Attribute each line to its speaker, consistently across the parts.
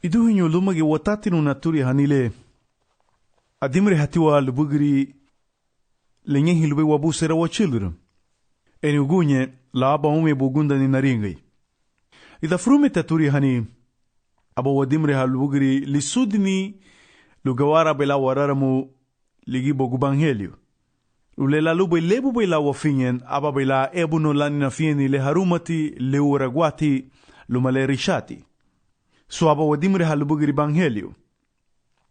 Speaker 1: Idu hinyo lumagi watatinu naturi hanile. Adimre hatiwa lubugri lenye hilube wabu sera wa children. Eni ugunye la aba ume bugunda ni naringai. Ida frume taturi hani aba wadimre halubugri lisudni lugawara bela wararamu ligi bogubanghelio. Ulela lube lebu bela wafinyen aba bela ebuno lani na fieni le harumati le uragwati lumale rishati. So aba wadimre halubugri banghelio.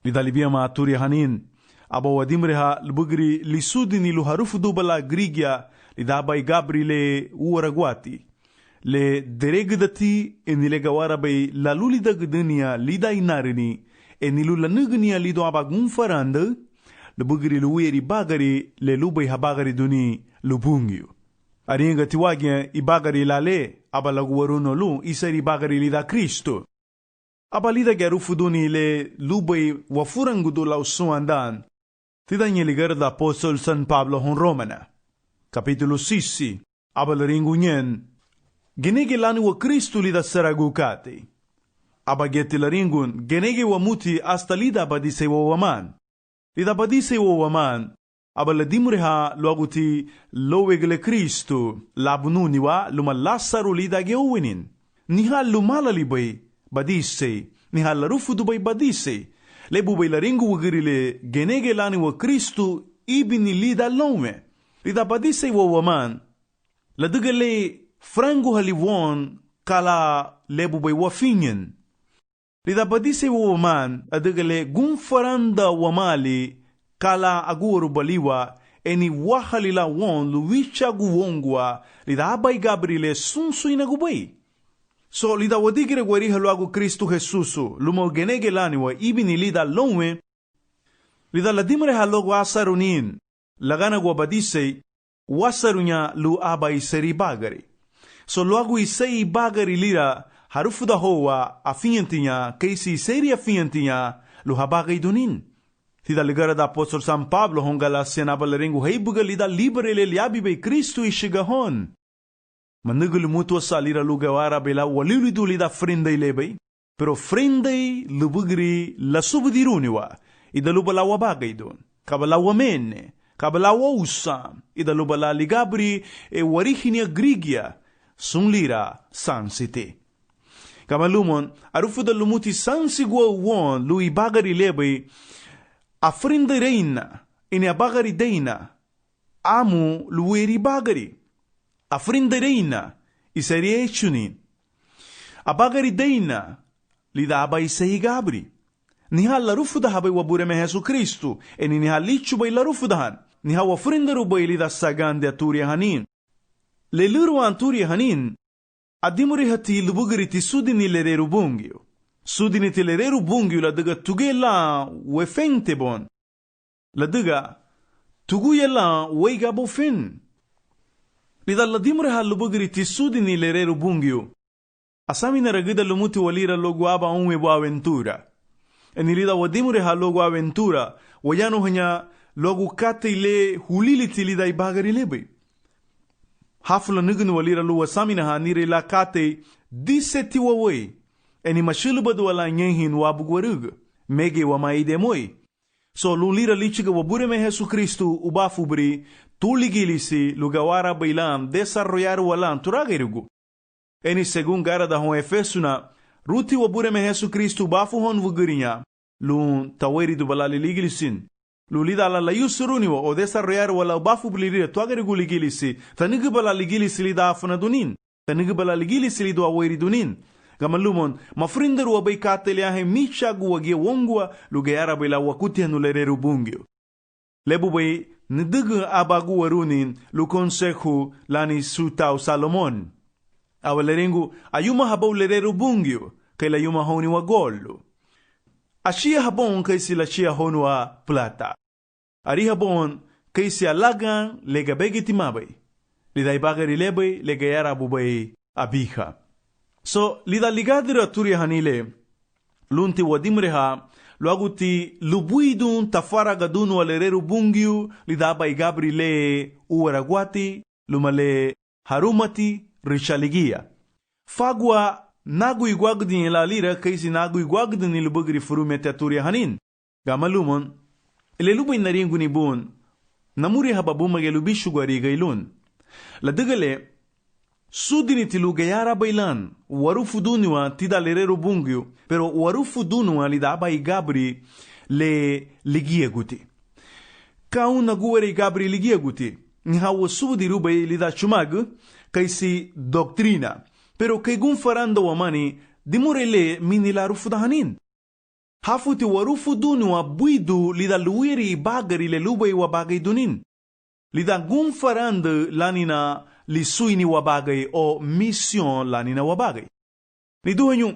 Speaker 1: Lidalibia maaturi hanin aba wadimre halubugri lisudni lu harufu dubala grigya lidabai gabri le uragwati. Le deregdati enile gawara bay lalulida gdenia lida inarini enilu lanugnia lido abagun faranda lubugri luweri bagari le lubay habagari duni lubungyo. Aringa tiwagya ibagari lale abalaguwaruno lu isari bagari lida Kristo. Abalida garufu duni le lubay wafurangudu lau suandan. Tidanya ligar da apostol San Pablo hon Romana. Capítulo 6. Abalaringunyen. Genege lani wa Kristo lida saragukate. Abageti laringun genege wa muti hasta lida badise wa waman. Lida badise wa waman. Abaladimreha luaguti lowegle Kristo labununi wa lumalasaru lida geowinin. Nihal lumalalibay badise. Nihal larufudu bay badise. Lebu bay laringu wagirile genege lani wa Kristo ibini lida lome. Lida badise wa waman. Ladugale frango haliwon kala lebu bay wafinyen. Lida badise wa waman adagale gunfaranda wamali kala aguru baliwa eni wahalila won luwicha guwongwa lida abay gabrile sunsu inagubay. So lida wadigire gwari haluagu Kristo Jesusu lumo genege laniwa ibini lida lonwe lida ladimre halogu asarunin lagana gwa badise wasarunya lu abay seri bagari. So luagu isei bagari lira harufu da hoa afiantinya kaisi seri afiantinya lu habagay dunin. Tida ligara da apostol San Pablo hongala senabalaringu heibuga lida libre le liabi bay Kristo ishigahon. Manugul mutua salira lugawara bela waliludu lida frendai lebay. Pero frendai lubugri la subudiruniwa. Ida lubala wabagay dun. Kabala wamene. Kabala wausam. Ida lubala ligabri e warihinia grigya. Sunlira sansite. Kamalumon, arufu da lumuti sansigwa won lu ibagari lebay afrinda reina ini abagari deina amu luweri bagari afrinda reina isari echunin abagari deina lida abay sahi gabri nihal larufu da habay wabureme Jesu Kristo eni nihal lichu bay larufu dahan nihal wafrinda rubay lida sagan de aturi hanin leluru anturi hanin adimuri hati lubugri ti sudini lereru bungyo. Sudini ti lereru bungyo la daga tugela wefente bon. La daga tuguyela weiga bofen. Lida la dimuri ha lubugri ti sudini lereru bungyo. Asami na ragida lumuti walira logo aba unwe bo aventura. Eni lida wadimuri ha logo aventura. Wayano hanya logo kate ile hulili ti lida ibagari lebe. Hafula nugun walira luwa samina ha nire la kate diseti wawe. Eni mashulubadu wala nyenhin wabugwaruga. Mege wa maide moy. So lulira lichiga wabureme Jesu Kristo ubafubri tuligilisi lugawara bailam desarrollar walan turagerigu. Eni segun gara da hon Efesuna ruti wabureme Jesu Kristo ubafu hon vugurinya lun taweri du balali ligilisin. Lulida la yusuruni wa o desarrollar wala ubafu blirira tuagerigu ligilisi tanigi bala ligilisi lida afana dunin tanigi bala ligilisi lido aweri dunin. Gamalumon, mafrinderu wa baikatele ahe michagu wagie wongwa lugayara bila wakuti hanulereru bungyo. Lebu bay nidugu abagu warunin lu consejo lani sutau Salomon. Awalerengu ayuma habau lereru bungyo kay la yuma honi wa gollo. Ashia habon kay sila shia honu wa plata. Ari habon kay siya lagan legabegi timabay. Liday bagari lebay legayara bubay abiha. So, lida ligadira turi hanile, lunti wadimreha, luaguti lubuidun tafaragadun walereru bungyu, lida bay gabrile uwaragwati, lumale harumati rishaligia. Fagwa nagu igwagdin la lira kaisi nagu igwagdin ni lubugri furumete aturi hanin. Gamalumon, ile lubay naringu ni bon, namuri hababuma ge lubishu gwari gailun. La degale, sudini tilu gayara bailan, warufu dunua tida lerero bungyu, pero warufu dunua lidaba igabri le ligia guti. Kauna guere igabri ligia guti, nhawa subudi rubay lida chumag, kaisi doktrina, pero kaigun farando wamani, dimurele minila rufu dahanin. Hafuti warufu dunua buidu lida luiri bagari le lubay wa bagay dunin. Lida gun farando lanina li suini wabagay o mission lanina wabagay. Ni duhenyo,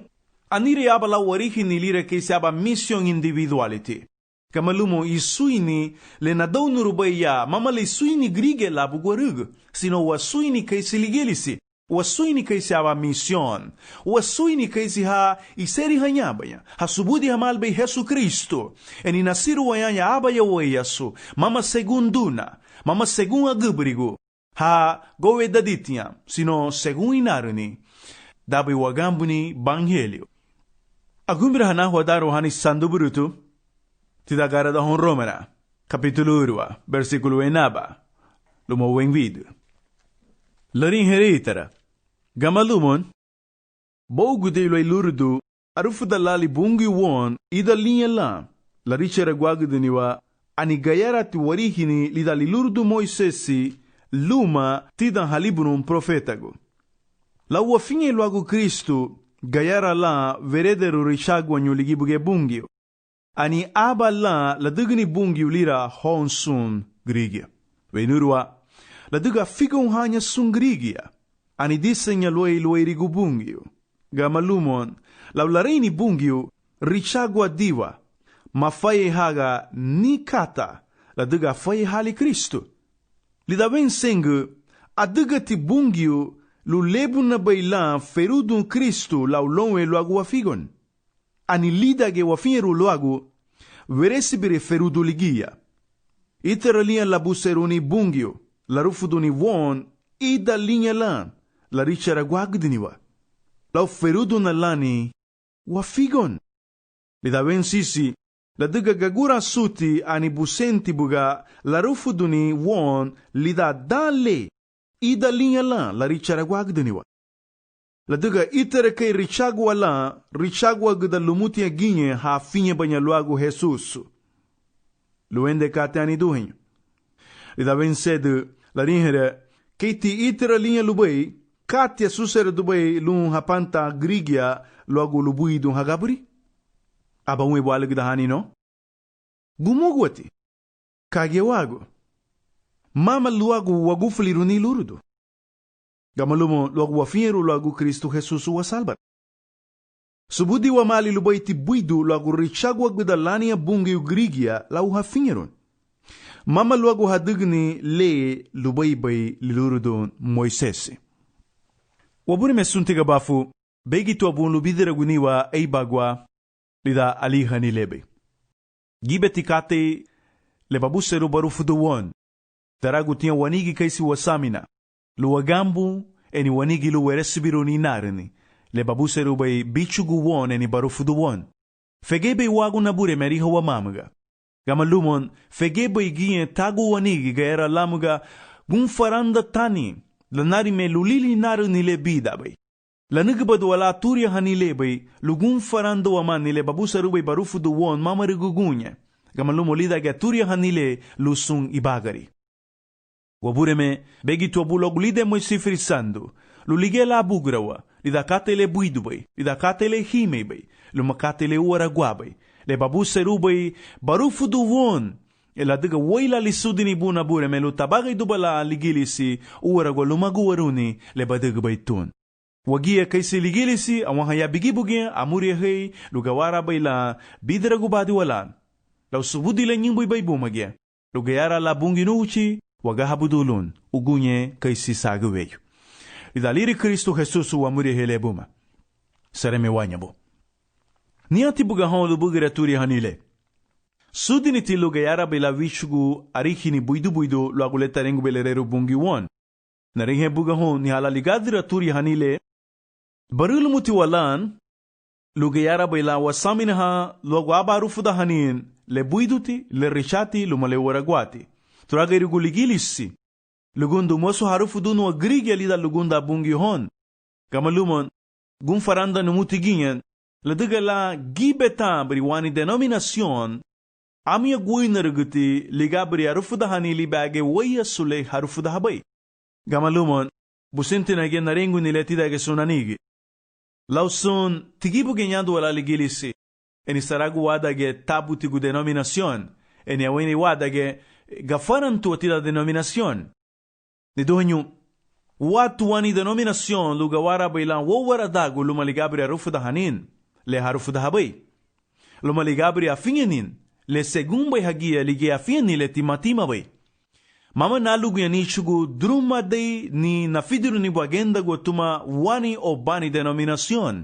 Speaker 1: anire abala warihi ni lire kaysi aba mission individuality. Kamalumo isuini le nadaw nurubaya mama le suini grige labu gwarug, sino wasuini kaysi ligelisi, wasuini kaysi aba mission, wasuini kaysi ha iseri hanyabaya, ha subudi hamalbay Jesu Kristo, eni nasiru wayanya abaya wayasu, mama segunduna, mama segun agubrigo, ha gowe daditya, sino segun inaruni, dabi wagambuni bangelio. Agumbra hana huadaro hani sanduburutu, tidagara da hon romana, capítulo 1, versículo 9, lumo wengvid. Larin heritara, gamalumon, bougudelo ilurdu, arufudalali bungi won, ida linha la, la richera guagudiniwa, ani gayarati warihini lidali lurdu Moisesi, luma tidan halibunum profetago. La uafinye luagu Kristu, gayara la veredero richagwa nyuligibuge bungio. Ani aba la dugni bungio lira honsun grigia. Venurwa, la duga figon hanya sun grigia. Ani disenya luei rigu bungio. Gamalumon, la ulareini bungio richagwa diwa. Ma faye haga ni kata, la duga faye hali Kristu. Lida ven sengu, a duga ti bungio, lu lebu na bailan ferudun Kristu la ulonwe luagu wafigon. Ani lida ge wafinyeru luagu, veresibire ferudu ligia. Itera lian la buseruni bungio, la rufuduni won, ida linha lan, la richera guagdiniwa. La ferudu na lani, wafigon. Lida ven sisi, la duga gagura suti ani busenti buga la rufuduni won lida dale ida linha lan la richara guagdaniwa. La duga itere kay richagwa lan richagwa gada lumutia ginye ha finye banya luagu Jesus. Luende kate ani duhenyo. Lida vencede la rinhere kay ti itere linha lubay katia susere dubay lun hapanta grigia luagu lubui dun hagaburi. Aba unwe bwalig dahani no? Gumugwati. Kage wago. Mama luagu wagufliru ni lurudu. Gamalumo luagu wafinyeru luagu Kristu Jesus wa salbat. Subudi wa mali lubaiti buidu luagu richagwa gudalania bungi ugrigia la uhafinyerun. Mama luagu hadugni le lubaibay lilurudun Moisesi. Waburi mesuntiga bafu, begitu abun lubidira guniwa eibagwa lida alihani lebe. Gibeti kate lebabuseru barufudu won. Taragutia wanigi kaisi wasamina. Luwagambu eni wanigi luweresibiru ni narini. Lebabuseru bay bichugu won eni barufudu won. Fegebe wagu nabure meriha wa mamaga. Gamalumon fegebe igien tagu wanigi gaera lamuga gunfaranda tani. Lanari me lulili narini le bida bay. Lanigabad wala turia hanile bay lugun farando waman nile babusaru bay barufudu won mamarigugunya. Gamalumo lida ga turia hanile lusung ibagari. Wabureme begi tu abulog lide mo sifrisando. Lulige la bugrawa. Lida katele buidu bay. Lida katele hime bay. Lumakatele uaragwa bay. Le babusaru bay barufudu won. Ela diga waila lisudini buna bureme lutabagay dubala ligilisi uaragwa lumaguwaruni le badiga bay tun. Wagia kaisi ligilisi awahaya bigibugia amuriahei lugawara baila bidra gubadi walan. Lau subudi la nyimboy bay bumagia. Lugayara la bunginuchi wagahabudulun ugunye kaisi sagaweyo. Idaliri Kristo Jesus wa amuriahele buma. Sareme wanyabo. Niati bugahon lubugira turi hanile. Sudini ti lugayara baila vishugu arihini buidu lo aguleta rengu belereru bungi won. Naringhe bugahon ni hala ligadira turi hanile Barulumuti walan, lugayara bayla wasaminaha logo abarufuda hanin, le buiduti, le rishati, lumale waragwati. Turagay guligilisi. Lugundu moso harufudunu wa grigya lida lugunda bungi hon. Kamalumon, gunfaranda numutigingen, ladiga la gibeta briwani denominasyon, amya guinarguti ligabri harufudahani libage waya sule harufudahabay. Gamalumon, businti na gen narengu niletida ge sunanigi. Lausun, tigibu genyando wala ligilisi, eni saragu wada ge tabu tigu denominasyon, eni aweni wada ge gafarantu atida denominasyon. Nidohanyu, watu wani denominasyon lugawara baylan wawara dagu lumaligabri harufudahanin, le harufudahabay. Lumaligabri afinyanin, le segumbay hagia lige afinyani le timatima bay. Mama nalugu ya nichugu drumadei ni nafidiru ni bagenda gotuma wani o bani denominasyon.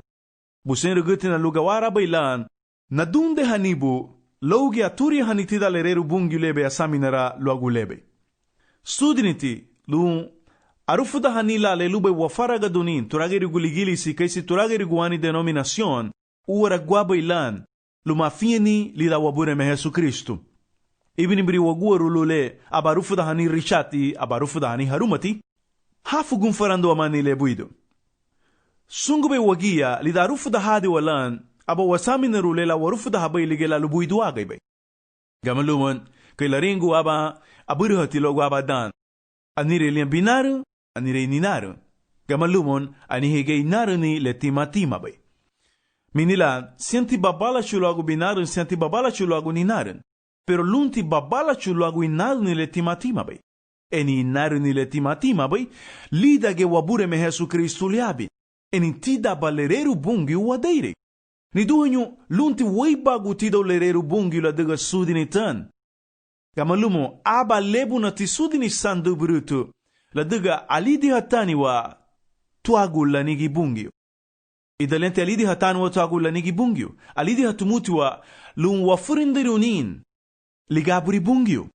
Speaker 1: Busen ruguti na lugawara baylan, nadunde hanibu, laugi aturi hanitida lereru bungi lebe asaminara luagu lebe. Studiniti, lu arufuda hanila le lube wafaraga dunin, turagiri guligilisi kaisi turagiri guani denominasyon, uwara guabaylan, lumafieni lida wabureme Jesu Kristu. Ibini biri wagua rulule, abarufuda hani rishati, abarufuda hani harumati, hafu gunfarando amani le buido. Sungube wagia, lida arufuda hadi walan, aba wasamina rulela warufuda habay ligela lubuidu agaybay. Gamalumon, kay laringu aba, aburuhati logo abadan. Anire liyan binaru, anire ninaru. Gamalumon, anihigay naru ni le timatima bay. Minila, siyanti babala chulagu binaru, siyanti babala chulagu ninaru. Pero lunti babala chulagu inaru ni le timatima bay. Eni inaru ni le timatima bay, lida ge wabure me Jesu Kristu liabi. Eni tida balereru bungi wadeire. Ni duhanyu, lunti weibagu tida lereru bungi la diga sudini tan. Gamalumo, aba lebu na tisudini sandu brutu, la diga alidi hatani wa tuagu la nigi bungio. Idalente alidi hatani wa tuagu la nigi bungio. Alidi hatumuti wa lun wafurindirunin, ligaburi bungio.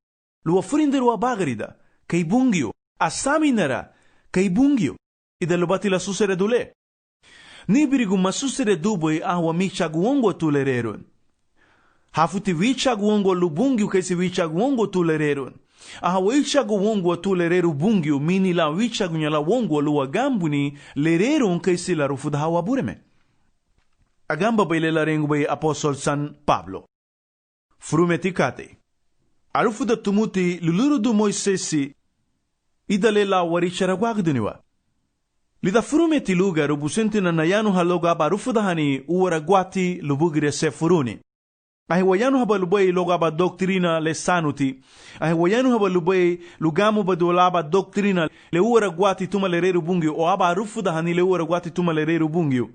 Speaker 1: Lu wafurindiru wa bagarida, kay bungio. Asaminara, kay bungio. Idalubati la susere dule. Nibirigu masusere duboy ahwa michagu ongo tulererun. Hafuti wichagu ongo lubungiu kaisi wichagu ongo tulererun. Aha wichagu ongo tulereru bungiu mini la wichagu nyala ongo luwa gambuni lererun kaisi la rufuda hawa bureme. Agamba baile la rengu bay apostol San Pablo. Frumetikate. Arufuda tumuti lulurudu Moisesi idale la warichara wagduniwa. Lida frumeti lugar ubusenti na nayanu haloga aba rufuda hani uwara gwati lubugire se furuni. Ahi wayanu haba lubay loga aba doktrina le sanuti. Ahi wayanu haba lubay lugamu badola aba doktrina le uwara gwati tuma lereru bungiu o aba rufuda hani le uwara gwati tuma lereru bungiu.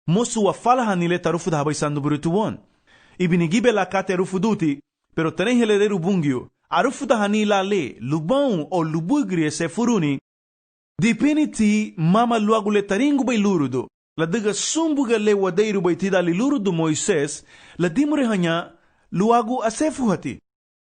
Speaker 1: Mosu wafala hani le tarufuda haba isandu burutuwon. Ibini gibe la kate rufuduti, pero tenehe lereru bungiu. Arufuda hani la le lubão o lubugire se furuni. Dipiniti mama luagu le taringu bay lurudo. La diga sumbuga le wadeiru bay tida li lurudo Moises, la dimure hanya luagu asefuhati.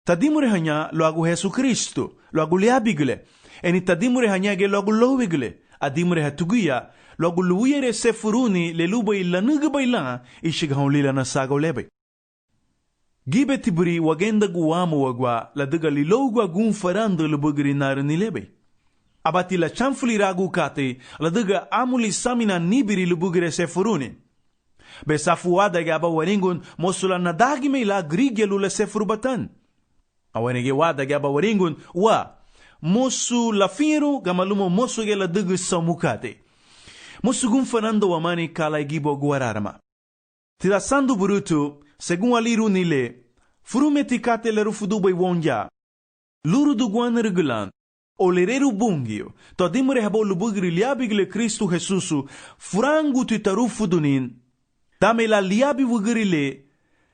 Speaker 1: Tadimure hanya luagu Jesu Kristo, luagu liabigule. Eni tadimure hanya ge luagu lowigule. Adimure hatuguya, luagu luuyere sefuruni le lubay lanuga bay la, ishigahon lila na sago lebay. Gibe tiburi wagenda guwamu wagwa, la diga li logwa gunfarando lubugiri narani lebay. Abati la chanfuli ragu kate, la diga amuli samina nibiri lubugire se furuni. Besafuada gaba waringun mosula nadagime la grigya lula se furubatan. Awenege wada gaba waringun wa mosu la firu gamalumo mosu ge la diga samukate. Mosu gunfanando wamani kala gibo guararama. Tida sandu burutu, segun aliru nile, furumetikate le rufudubay wonja. Lurudu guan regulan. O lereru bungio, to dimure habo lubugri liabigile Kristu Jesusu, frangu titarufudunin, dame la liabi wugrile,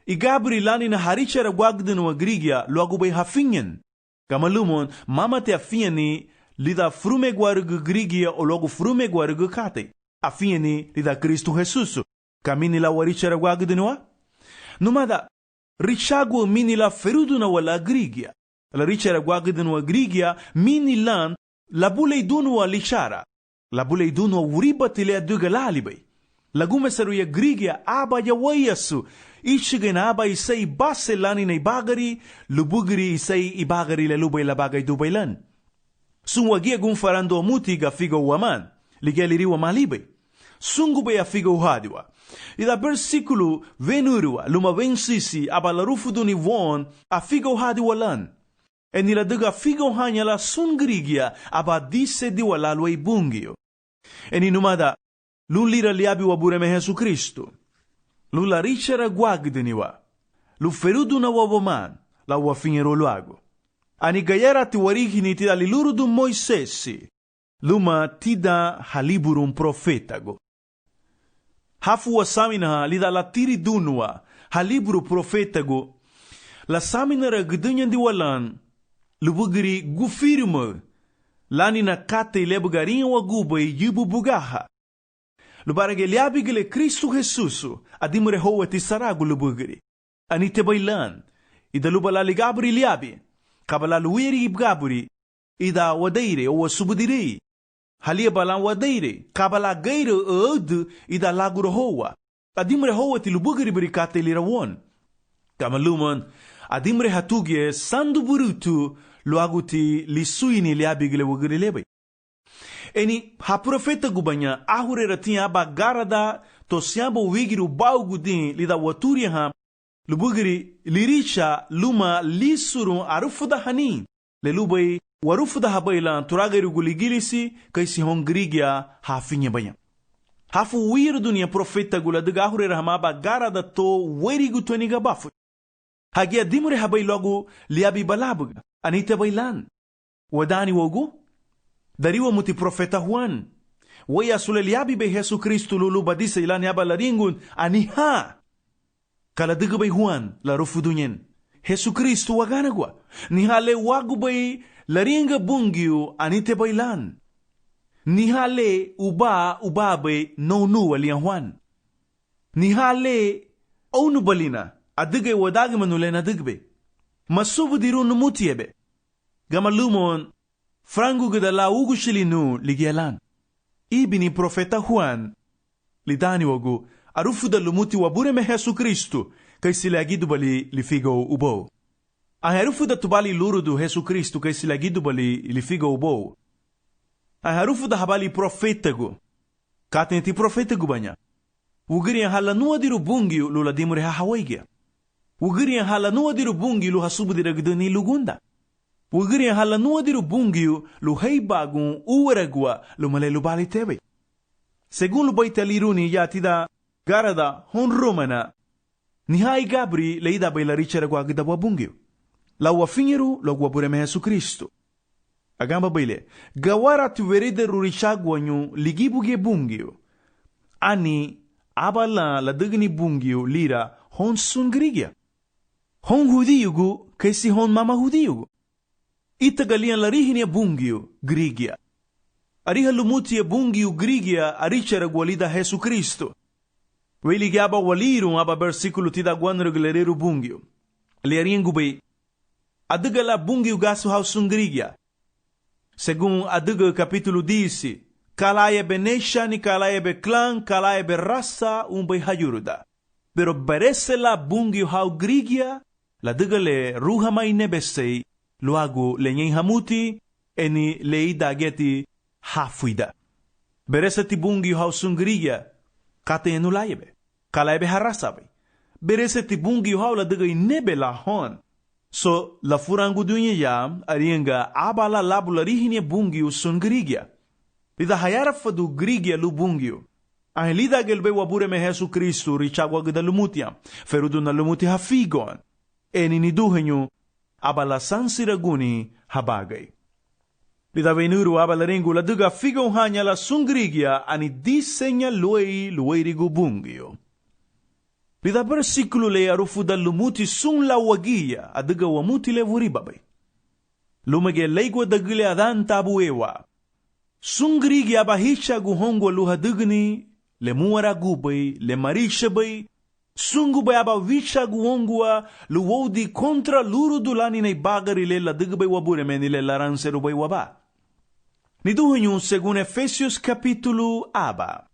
Speaker 1: igabri lani na harichara wagdenu agrigya, luagubay hafinyen. Kamalumon, mama te afinyani, lida frume guarugu grigya o logo frume guarugu kate. Afinyani, lida Kristu Jesusu, kamini la warichara wagdenua? Numada, richagu mini la feruduna wala grigya. La richara guagdenu agrigya mini lan la bulei dunua lishara. La bulei duno uribat ile aduga lalibay. Lagume saruya grigia aba ya wayasu. Ishigen aba isay base lani na ibagari, lubugri isay ibagari le lubay labagay dubaylan. Sungwagia gunfarando muti ga figo waman, ligeliriwa malibay. Sungubay a figo hadiwa. Ida versículo venurua luma vensisi aba larufu duni won a figo hadiwa lan. Enila duga figo hanya la sungrigia aba dise diwa lalwa ibungio. Eninumada lulira liabi wabureme Jesu Kristo. Lula richera guagdeniwa. Lu ferudu na waboman la wafingero luago. Ani gayera ti warigini tida lilurudu Moisesi. Luma tida haliburum profetago. Hafu wa samina lida latiri dunwa haliburu profetago. La samina ragdunyan di walan. Lubugiri gufirma. Lani na kate lebugarinha wa gubay yubu bugaha. Lubarage liabigile Kristo Jesusu adimure hoa ti saragu lubugiri. Anite bailan. Ida lubala ligabri liabi. Kabala luwiri ibgaburi. Ida wadaire o wasubudiri. Halia balan wadaire. Kabala gaire oud ida laguro hoa. Adimure hoa ti lubugiri berikate lirawon. Kamaluman adimre hatugie sandu burutu luaguti lisuini liabigile wugiri lebay. Eni ha profeta gubanya ahure ratinha ba garada to siambo wigiru baugudin lida waturia ha lubugiri lirisha luma lisurun arufuda hani le lubay warufuda habaylan turagairu guligilisi kaisi hongrigia hafinye banya. Hafu wir dunia profeta gula diga ahure rahma ba garada to werigu toniga bafu. Hagia dimure habay logo liabi balabuga anita baylan. Wadani wogu? Dariwa muti profeta Juan. Waya sule liabi be Jesu Kristo lulu badisa ilani aba laringun aniha. Kala diga bay Juan la rufudunyen. Jesu Kristo waganagwa. Nihale wagu bay laringa bungiu anite baylan. Nihale uba bay no walian Juan. Nihale onu balina. Adige wadagi manule na digbe. Masubu diru numutiebe. Gamalumon frangu gudala ugu shilinu ligielan. Ibini profeta Juan. Lidani wagu arufu da lumuti wabure me Jesu Kristo. Kaisile agidu bali lifigo ubo. Aharufu da tubali lurudu Jesu Kristo kaisile agidu bali lifigo ubo. Aharufu da habali profetago. Katenti profetago banya. Ugirian hala nuwa diru bungi lula dimure hahawaigia. Ugirian hala nuwa diru bungi lu hasubu diragdani lugunda. Ugirian hala nuwa diru bungi lu heibagun uweragua lu malelu bali tebe. Segun lu baita liruni ya tida garada hon romana. Nihai gabri leida baila richera guagida bungi. La wafinyeru lo guabureme Jesu Kristo. Agamba baile. Gawara tu veride rurishaguanyu ligibuge bungi. Ani abala la degni bungi lira hon sungrigia. Hon hudiyugu kaisi hon mama hudiyugu. Itagalian larihinia bungiu grigia. Ariha lumutia bungiu grigia arichera gualida Jesu Kristo. Weligaba waliru aba versikulo tida guanro galereru bungiu. Liaringu bay. Adagala bungiu gasu hausun grigia. Según adaga capítulo 10. Kalaye benesha ni kalaye be clan, kalaye be raça bay hayuruda. Pero berese la bungiu hau grigia. La digale ruha mai nebesei. Luagu lenyen hamuti eni leida geti hafuida. Berese ti bungi hausungriya kate enulayebe. Kalaebe harasabe. Berese ti bungi haula diga nebe la hon. So la furangu dunya yam arienga abala labula rihine bungi usungriya. Lida hayara fadu grigia lu bungi. Ahelida gelbe wabure me Jesu Kristo richagwa gida lumutiam. Ferudu na lumuti hafigon. Eni niduhenyu abala sansiraguni habagay. Lida venuru abala ringu la duga figo hanya la sungrigia ani disenya luerigu bungio. Lida versikulo le arufu da lumuti sun la wagia aduga wamuti le vuribabay. Lumage leigwa dagile adan tabuewa. Sungrigia bahicha guhongo luhadugni le muara gubay le marisha bay. Sungu bayaba wisha guongua luwodi kontra luru dulani nei bagari le la digbay wabure meni le laranseru bay waba. Niduhunyo según Efesios capítulo aba.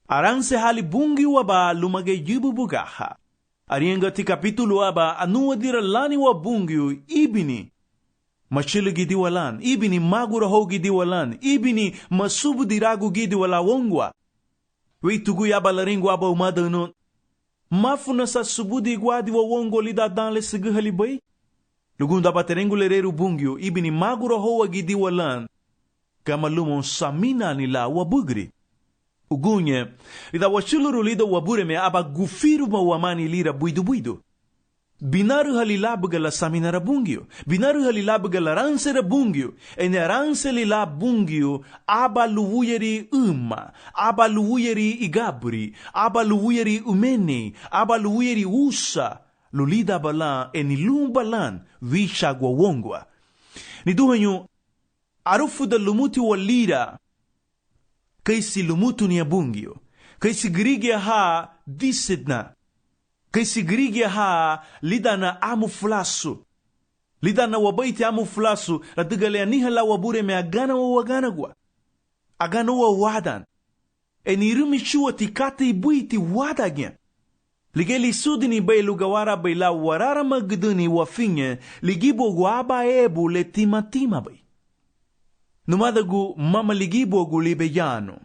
Speaker 1: Aranse hali bungi waba lumage jibu bugaha. Arienga ti capítulo aba anuwa dira lani wa bungi ibini. Machiligi diwalan, ibini magura hogi diwalan, ibini masubu diragu gidi wala wongwa. Weitugu yaba laringu aba umadano. Mafuna sa subudi guadi wa wongo lida danle sigahali bay. Lugunda baterengu lereru bungyo, ibini magura hoa gidi walan. Kama lumon samina nila wabugri. Ugunye, lida wachuluru lida wabureme aba gufiru mawamani lira buidu. Binaru halilabuga la saminara bungyo. Binaru halilabuga la ransera bungyo. Ene ranse lila bungyo aba luwuyeri aba luwuyeri igabri, aba luwuyeri umene, aba luwuyeri usa. Lulida balan eni lumbalan vishagwa wongwa. Niduhanyo arufu da lumuti walira kaisi lumutu ni abungyo. Kaisi grigia ha disidna. Kaisi grigia ha lidana amu flasu. Lidana wabaiti amu flasu ratigalea nihala wabure me agana wa waganagwa. Agana wa wadan. Eni rumishuwa tikate ibuiti wadagya. Ligeli sudini bay lugawara bay la warara magduni wafinye ligibo guaba ebu le tima bay. Numadagu mama ligibo gu libe yano.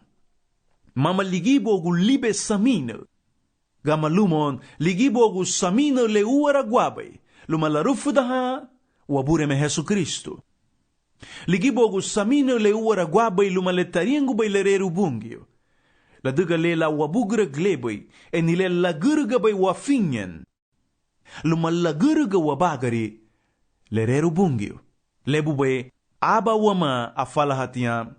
Speaker 1: Mama ligibo gu libe samino. Gama lumon ligibo gu samino le uwara guabay. Luma la rufudaha wabure me Jesu Kristo. Ligibo gu samino le uwara guabay luma le tariengu bay le reru bungyo. La duga le la wabugra glebay, en ile la gurga bay wafinyen. Luma la gurga wabagari, le reru bungyo. Lebu bay, aba wama afala hatiyan,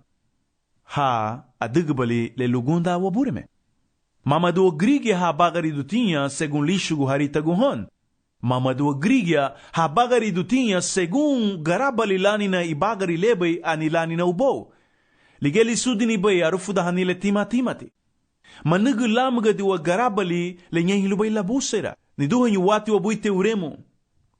Speaker 1: ha aduga bali le lugunda wabureme. Mamadu grigia ha bagari dutinha segun lishugu harita guhon. Mamadu grigia ha bagari dutinha segun garabali lanina ibagari lebay anilanina ubo. Ligeli sudini bay arufuda hanile timati. Manugu lamga diwa garabali le nyahilu bay labusera. Niduhanyu wati wabuite uremo.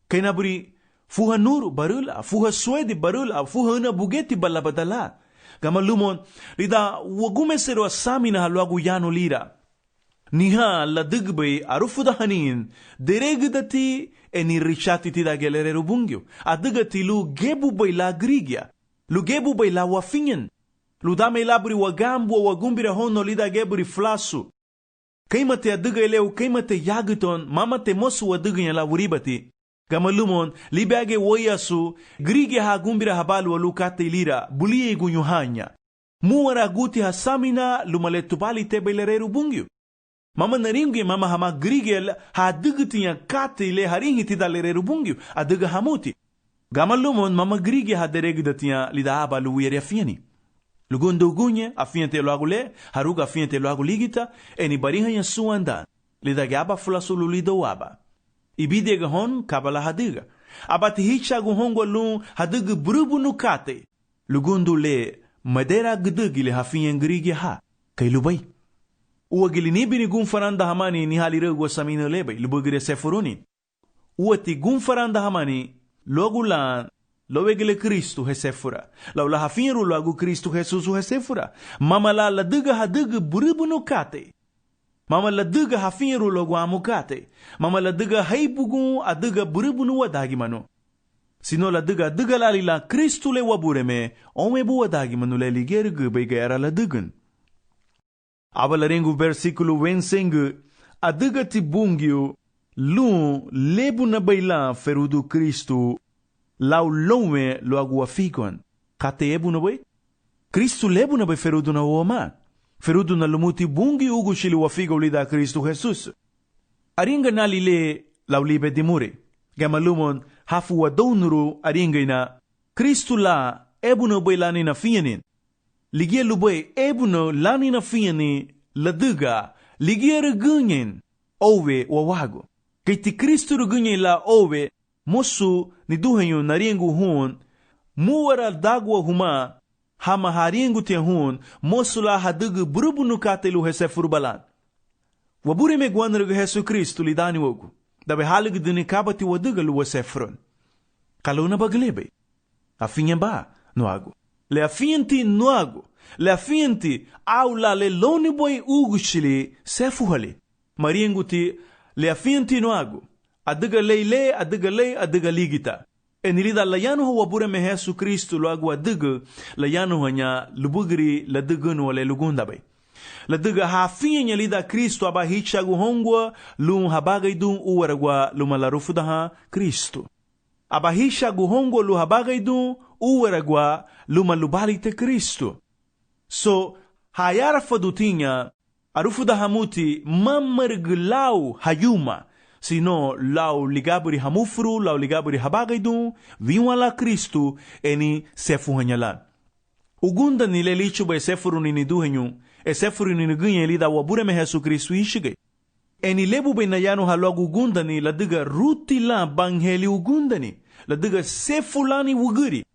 Speaker 1: Kainaburi fuha nuru barula, fuha swedi barula, fuha una bugeti balabadala. Gama lumon, lida wagumesero asamina halwagu yano lira. Niha la digbay arufuda hanin, deregdati eni richati tida gelere rubungyo. Adigati lu gebu bay la grigia. Lu gebu bay la wafinyen. Ludame labri wagambu wa wagumbira hono lida gebri flasu. Kaimate adiga eleu kaimate yagiton mamate mosu adiga la uribati. Gamalumon libage woyasu grige ha gumbira habalu walukate ilira bulie gunyuhanya. Muwara guti hasamina lumaletubali tebelereru bungyu. Mama naringi mama hama grige ha digitinya kate ile haringi tidalereru bungyu adiga hamuti. Gamalumon mama grige ha deregdatinya lida abalu uyeriafiani. Lugundo gunye afiente lo agule, haruga afiente lo aguligita, eni bariha ya suandan, lidagaba fulasulu lido waba. Ibide gahon kabala hadiga. Abati hicha guhongo lun hadiga brubu nukate. Lugundo le madera gdigi le hafien grigi ha, kailubay. Uwagili nibini gunfaranda hamani ni haliragwa samina lebay, lubugire sefuruni. Uwati gunfaranda hamani, logulan, lowegele Kristo hesefura. Laula hafiru lagu Kristo Jesusu hesefura. Mama la diga hadiga buribu nukate. Mama la diga hafiru logu amukate. Mama la diga haibugu adiga buribu nuwadagi mano. Sino la diga lalila Kristo le wabureme. Omebu wadagi manu le ligergu beigera la digan. Abalarengu versikulo wensengu. Adiga tibungyo. Lu lebu na baila ferudu Kristo. Lau lome lo agua fikon. Kate ebu na bay? Kristu lebu na bay ferudu na uoma. Ferudu na lumuti bungi ugu shili wafigo lida Kristu Jesus. Aringa na lile lau libe dimure. Gama lumon hafu wadonuru aringa ina. Kristu la ebu na bay lani na fiyanin. Ligia lubay ebu na lani na fiyanin. Ladiga. Ligia regunyen. Owe wawago. Kaiti Kristu regunyen la owe. Mosu ni duhenyo nariengu hun, muwara dagwa huma, hama hariengu te hun, mosu la hadigu burubu nukate lu hese furbalan. Wabure me gwanrugu Jesu Kristu li dani wogu, dabe haligu dini kabati wadiga lu wasefron. Kaluna baglebe, afinyen ba, no agu. le afianti nuago, le afianti aula le loni boy ugushili sefuhali. Marienguti le afianti nuago, adiga adiga ligita. Enilida layano ho wabure me Yesu Kristo luagu adiga layano hanya lubugri ladugunu wale lugunda bay. Ladiga hafinya lida Kristo aba hichagu hongwa lum habagay dun uwaragwa lumalarufudaha Kristo. Aba hichagu hongwa lu habagay dun uwaragwa lumalubalite Kristo. So hayara fadutinha arufudaha muti mamarglau hayuma sino lau ligaburi hamufru lau ligaburi habagay dun vinwala Kristo eni sefu hanyalan. Ugunda nile lichu bay sefuru nini duhenyu sefuru nini gunye lida wabure me Yesu Kristo ishige. Eni lebu bay nayano halagu ugunda ni ladiga ruti la bangheli ugunda ni ladiga sefulani wuguri.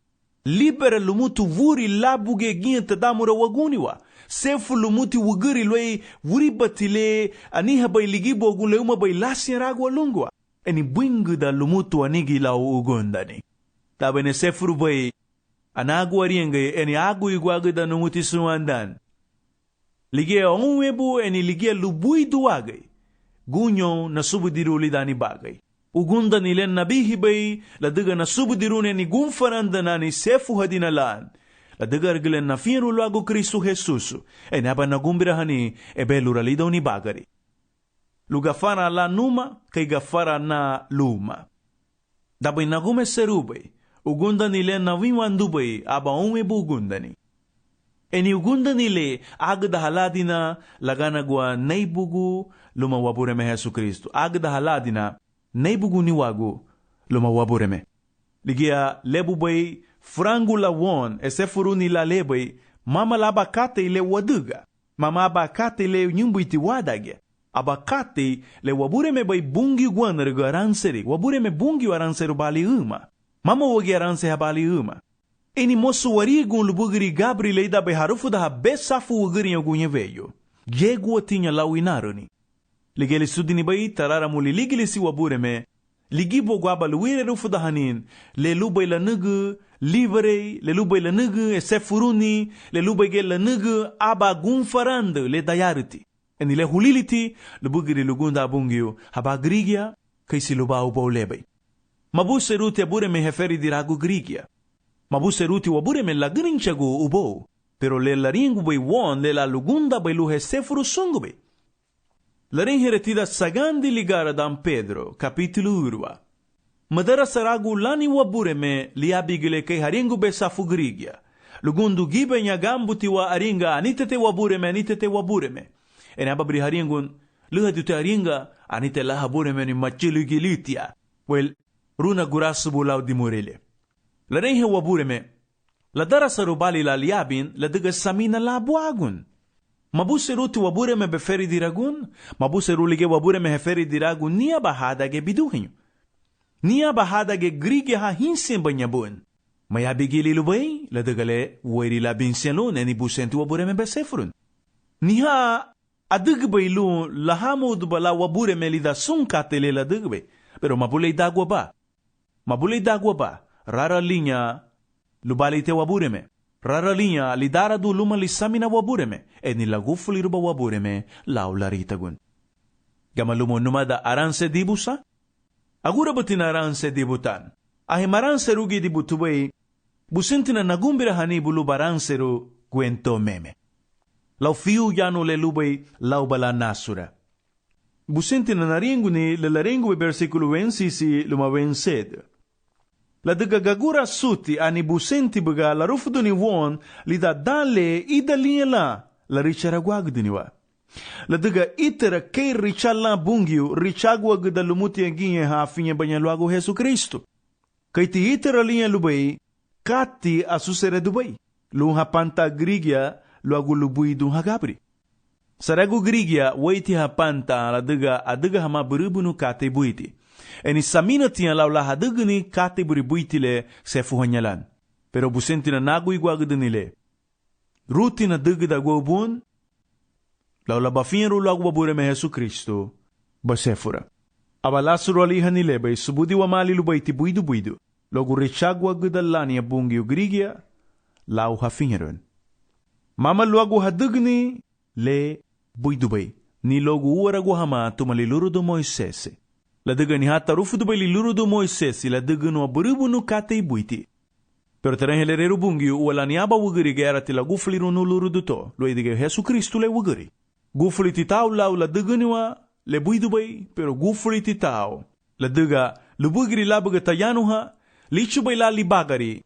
Speaker 1: Libera lumutu wuri labuge ginta damura waguniwa. Sefu lumuti wuguri loe wuri batile aniha bay ligibo gunle uma bay lasya ragwa lungwa. Eni bingu da lumutu anigi la ugunda ni. Tabene sefuru bay anagu arienge eni agu igwaga da numuti suandan. Ligia onwebu eni ligia lubui duagay. Gunyo na subudiru lidani bagay. Ugunda nilen nabihi bay ladiga na subudirune ni gunfaranda na ni sefu hadinalan. Ladiga argilen na firu lagu Kristo Jesusu. Eni aba nagumbirahani ebe luralidaw ni bagari. Lugafara la numa kay gafara na luma. Dabay nagume serubay. Ugunda nile na winwandubay aba onwebu ugunda ni. Eni ugunda nile agda haladina laganagwa naibugu lumawabureme Yesu Kristo. Agda haladina naibugu ni wagu lumawabureme. Ligia lebubay frangu la won esefuru ni la lebay mama laba kate ile waduga. Mama abakate ile nyumbu iti wadage. Abakate le wabureme bay bungi gwanarigo aranseri. Wabureme bungi aranseri bali uma. Mama wagi aranse habali uma. Eni mosu warigun lubugiri gabri leida bay harufu da besafu wagiri yogunye veyo. Yegu atinya lawinaroni. Ligeli sudini bay tarara muli ligili si wabureme. Ligibo gwaba luwire rufu da hanin. Le lubay la nugu, livere, le lubay la nugu, esefuruni, le lubay ge la nugu, aba gunfarande le dayariti. Eni le huliliti, lubugiri lugunda abungyo, haba grigia, kaisi luba ubo lebay. Mabuse ruti abure me heferi diragu grigia. Mabuse ruti wabure me lagrinchagu ubo. Pero le laringu bay won le la lugunda bay luhe sefuru sungu bay. Larin heretida sagandi ligara dan Pedro, capítulo urwa. Madara saragu lani wabure me liabigile kay haringu be safu grigia. Lugundu gibe nyagambuti wa aringa anitete wabure me. Ene ababri haringun luha dute aringa anite la habure me ni machiligilitia. Well, runa gurasubu lau di morele. La rehe wabureme, la dara sarubali la liabin, la diga samina la buagun. Mabuse ruti wabureme beferi diragun, mabuse rulige wabureme heferi diragun, nia bahada ge biduhinyo. Nia bahada ge grige ha hinsen banyabun. Maya bigili lubay, la diga le, weri la binsenlun, eni busentu wabureme besefrun. Niha adigbay lu, lahamud bala wabureme lida sunkatele la digbay, pero mabulay dagwa ba. Mabulay dagwa ba, rara linya lubalite wabureme. Rara linya lidara du luma lisamina wabureme. Eni lagufuli ruba wabureme laularitagun. Gamalumo numada aranse dibusa? Agura batina aranse dibutan. Ahimaranse rugi dibutubay, busintina nagumbira hani bulu baranseru gwento meme. Lau fiu yano le lubay laubala nasura. Busintina naringu ni lalaringu versikulo 26 lumawensed. La dagagagura suti ani busenti baga la rufudu ni won li da dale idalia la richaragwagdiniwa. La daga itera kay richala bungyu richagwag da lumuti anginye ha finye banyaluago Yesu Kristo. Kay ti itera linya lubay kati asusere dubay. Luha panta grigia luago lubui dun hagabri. Saragu grigia waiti ha panta la daga adaga hama berubunu kate buiti. Eni samina tiya lau la hadagani kate buribuitile sefu hanyalan. Pero busentina nagu igwagadinile. Ruti na dagda gwabun, lau la bafinru lau wabureme Yesu Kristo, basefura. Abalasuru alihanile bay subudi wa mali lubaiti buidu. Logu richagwa gudalani abungi ugrigia, lau hafingeron. Mama luagu hadugni le buidubay. Ni logo uaragu hama tumaliluro do Moisés. La duga ni hata rufu dubay liluro do Moisés. La duga no aburibu no kate ibuiti. Pero terang helereru bungi wala ni aba wugiri gera tila gufliru no luro do to. Lo idige Jesu Kristu le wugiri. Gufli titau lau la duga niwa le buidubay. Pero gufli titau. La duga lubugiri labuga tayanuha. Lichu bay la libagari.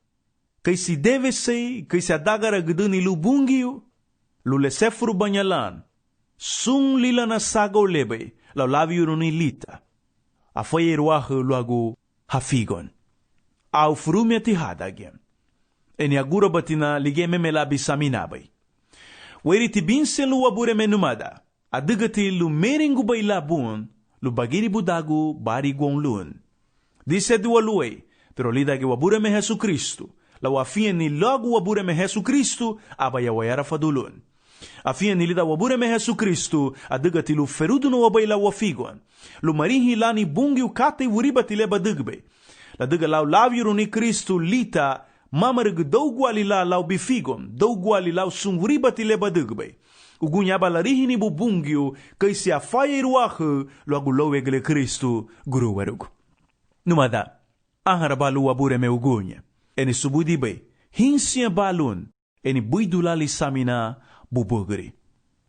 Speaker 1: Kay si deve sei, kay si adagara guduni lubungiu. Lule sefuru banyalan. Sung lila na sagaw lebay, lau laviu ni lita. Afayeruahu luagu hafigon. Au frumia tihadagyan. Eni agura batina ligeme melabi saminabay. Weri ti binsen lu wabure menumada. Adagati lu meringu bay labun, lu bagiri budagu bari guang lun. Dise dua luay, pero lidagi wabure me Jesu Kristu. Lau afien ni logo wabure me Jesu Kristu, abayawayara fadulun. Afia nilida wabure me Jesu Kristu, adagati lu ferudu no wabay la wafigon. Lu marihi lani bungi ukate wuribati leba dugbe. La duga lau laviru ni Kristu lita, mamarag dawgwali la lau bifigon, dawgwali lau sung wuribati leba dugbe. Ugunyaba la rihi ni bubungiu, kay si afairuahu, luagu lowegele Kristu guru warug. Numada, angarabalu wabure me ugunya. Eni subudi bay, hinsiya balun, eni buidulali samina bubugri.